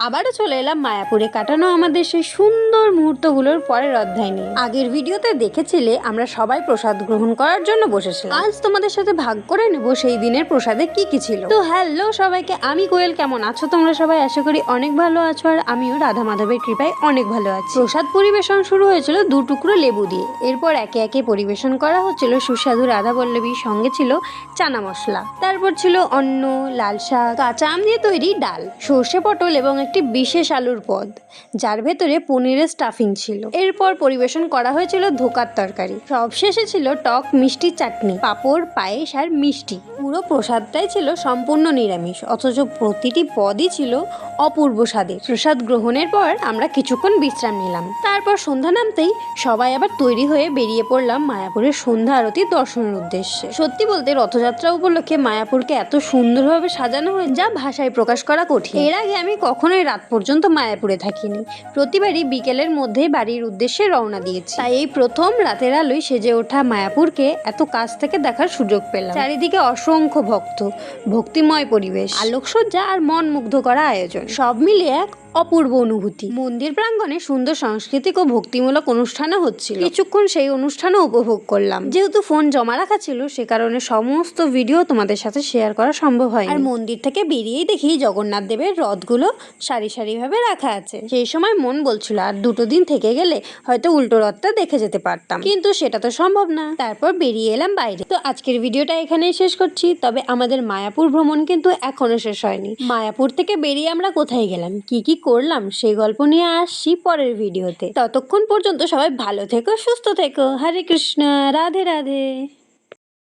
আবারও চলে এলাম মায়াপুরে কাটানো আমাদের সেই সুন্দর মুহূর্তগুলোর পরের অধ্যায় নিয়ে। আগের ভিডিওতে দেখেছিলে আমরা সবাই প্রসাদ গ্রহণ করার জন্য বসেছিলাম। আজ তোমাদের সাথে ভাগ করে নেব সেই দিনের প্রসাদে কি কি ছিল। তো হ্যালো সবাইকে, আমি কোয়েল। কেমন আছো তোমরা সবাই? আশা করি অনেক ভালো আছো, আর আমিও রাধা মাধবের কৃপায় অনেক ভালো আছি। প্রসাদ পরিবেশন শুরু হয়েছিল 2 টুকরো লেবু দিয়ে। এরপর একে একে পরিবেশন করা হচ্ছিল সুস্বাদু রাধা বল্লবীর সঙ্গে ছিল চানা মশলা, তারপর ছিল অন্ন, লাল শাক, কাঁচা আম দিয়ে তৈরি ডাল, সর্ষে পটল এবং একটি বিশেষ আলুর পদ যার ভেতরে পনিরের স্টাফিং ছিল। এরপর পরিবেশন করা হয়েছিল ধোকার তরকারি। সবশেষে ছিল টক মিষ্টি চাটনি, পাঁপড়, পায়েস আর মিষ্টি। পুরো প্রসাদটাই ছিল সম্পূর্ণ নিরামিষ, অথচ প্রতিটি পদই ছিল অপূর্ব স্বাদের। প্রসাদ গ্রহণের পর আমরা কিছুক্ষণ বিশ্রাম নিলাম। তারপর সন্ধ্যা নামতেই সবাই আবার তৈরি হয়ে বেরিয়ে পড়লাম মায়াপুরের সন্ধ্যা আরতি দর্শনের উদ্দেশ্যে। সত্যি বলতে রথযাত্রা উপলক্ষে মায়াপুরকে এত সুন্দরভাবে সাজানো হয় যা ভাষায় প্রকাশ করা কঠিন। এর আগে আমি কখনোই রাত পর্যন্ত মায়াপুরে থাকিনি। প্রতিবারই বিকেলের মধ্যেই বাড়ির উদ্দেশ্যে রওনা দিয়েছি। তাই এই প্রথম রাতের আলোয় সেজে ওঠা মায়াপুরকে এত কাছ থেকে দেখার সুযোগ পেলাম। চারিদিকে অসংখ্য ভক্ত, ভক্তিময় পরিবেশ, আলোকসজ্জা আর মন মুগ্ধ করা আয়োজন, সব মিলিয়ে এক অপূর্ব অনুভূতি। মন্দির প্রাঙ্গণে সুন্দর সাংস্কৃতিক ও ভক্তিমূলক অনুষ্ঠানও হচ্ছিল। কিছুক্ষণ সেই অনুষ্ঠানও উপভোগ করলাম। যেহেতু ফোন জমা রাখা ছিল সে কারণে সমস্ত ভিডিও তোমাদের সাথে শেয়ার করা সম্ভব হয়। আর মন্দির থেকে বেরিয়েই দেখি জগন্নাথ দেবের রথগুলো সারি সারি ভাবে রাখা আছে। সেই সময় মন বলছিল আর 2 দিন থেকে গেলে হয়তো উল্টো রথটা দেখে যেতে পারতাম, কিন্তু সেটা তো সম্ভব না। তারপর বেরিয়ে এলাম বাইরে। তো আজকের ভিডিওটা এখানেই শেষ করছি। তবে আমাদের মায়াপুর ভ্রমণ কিন্তু এখনো শেষ হয়নি। মায়াপুর থেকে বেরিয়ে আমরা কোথায় গেলাম, কি কি করলাম, সেই গল্প নিয়ে আসছি পরের ভিডিওতে। ততক্ষণ পর্যন্ত সবাই ভালো থেকো, সুস্থ থেকো। হরে কৃষ্ণ, রাধে রাধে।